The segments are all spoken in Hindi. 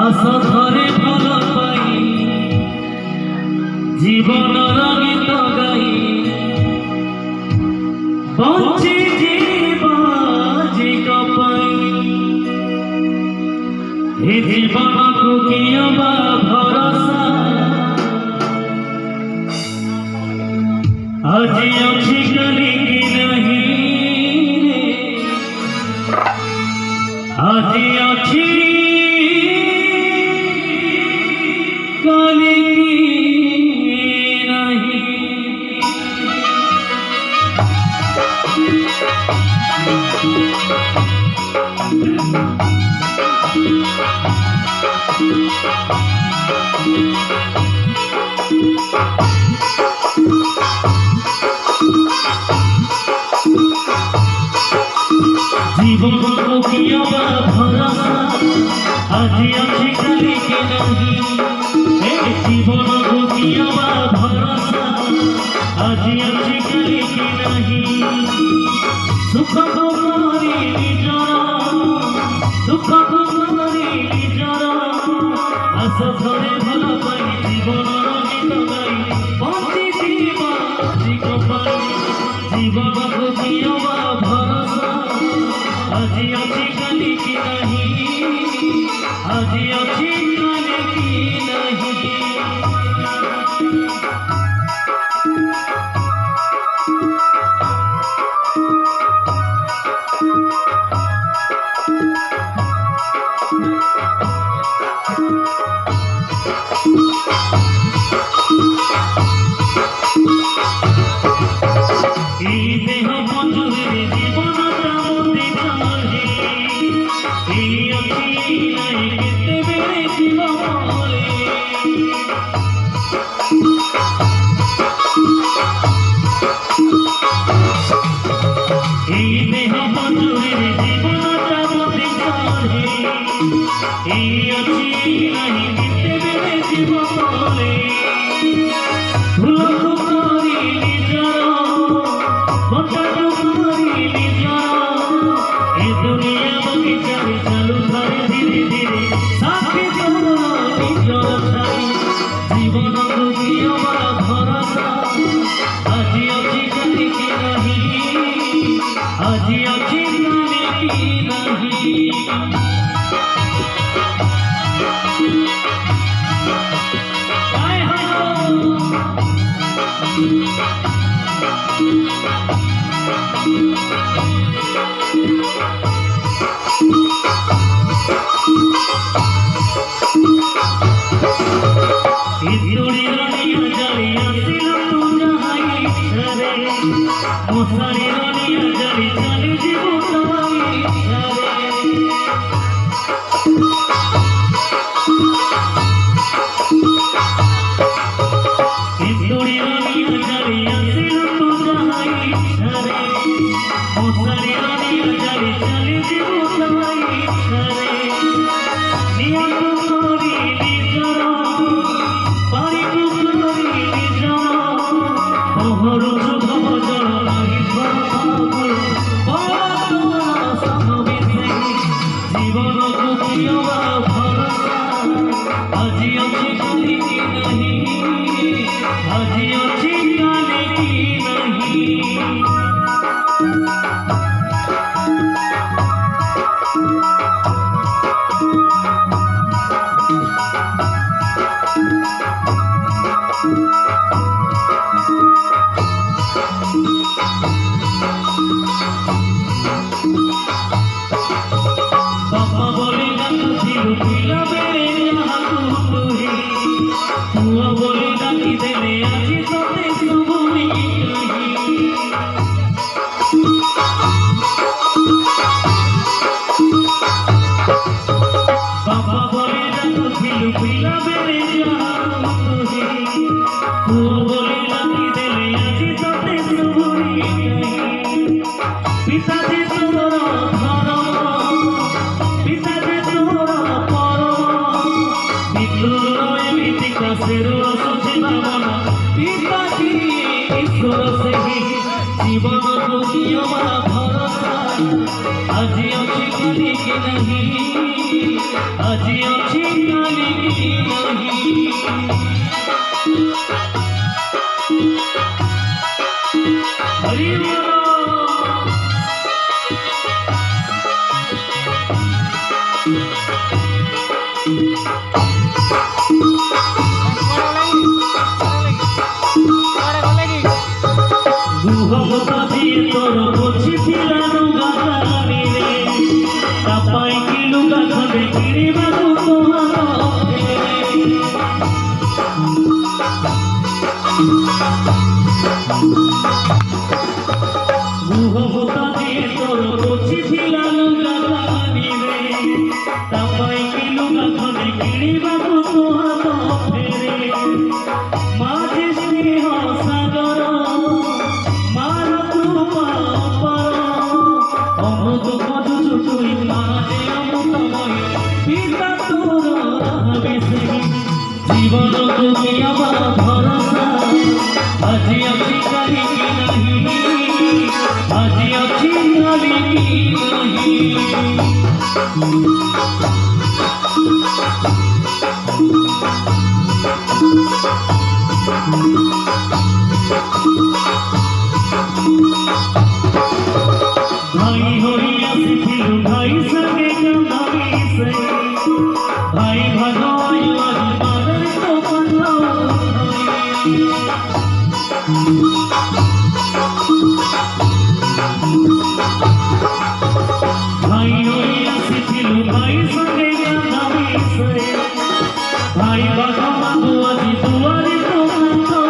आशा धरे भल पाई जीवन गीत गाई बंची जीवाजिक पाई जीवन को कियबा भरोसा आज अच्छी कली की नहीं आज अच्छी कली जीवन को कियबा भरोसा आज अच्छी कली की नहीं जीवन को कियबा भरोसा आज अच्छी कली की नहीं सुख को करी निजर दुख को करी निजर आस धरे भल पाई जीवन गीत गाई बंची जीवाजिक पाई जीवन को कियबा भरोसा आज अच्छी कली की नहीं आज अच्छी कली की नहीं देह मंजूरी जीवन जामती चाहे अच्छी नहीं केते बेले जीव बोले देह मंजूरी जीवन जामती चाहे अच्छी नहीं केते बेले जीव बोले दुनिया बगीचारे चालू धरे धीरे धीरे साथी जीवन को कियबा भरोसा आज अच्छी कली की नहीं आज अच्छी कली की नहीं इतुड़ी रनिया जली आसिल तू जहाई छरे मोसारी रनिया जली चली जीवो तवाई छरे इतुड़ी रनिया जली आसिल तू जहाई छरे मोसारी रनिया जली चली जीवो तवाई छरे निया को करी निजर जीवन को कियबा मधुर से जीवन दुनिया भरोसा आज अच्छी कली की नहीं आज अच्छी कली की नहीं हरि तोर कुछ थिलानु गानी रे तापाई की लुगा खंडे किणी बाबू होता दिए तोर कुछ थिलानु गानी रे तापाई की लुगा खंडे किणी बाबू फेरे माझे स्नेह सागर जीवन दुनिया भरोसा आज अच्छी कली की नहीं आज अच्छी कली की नहीं भाई होइया सिखिलु भाई संगे गंधावी से भाई भगवान मारे तो पन्ना भाई होइया सिखिलु भाई संगे गंधावी से भाई भगवान दुआरी दुआरी तो पन्ना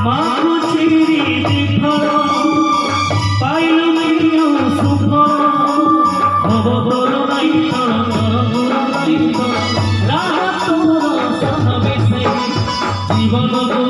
माँ को चिरी दिखरो पाइलु मिलियो सुखो भव बोलो नहीं जीवन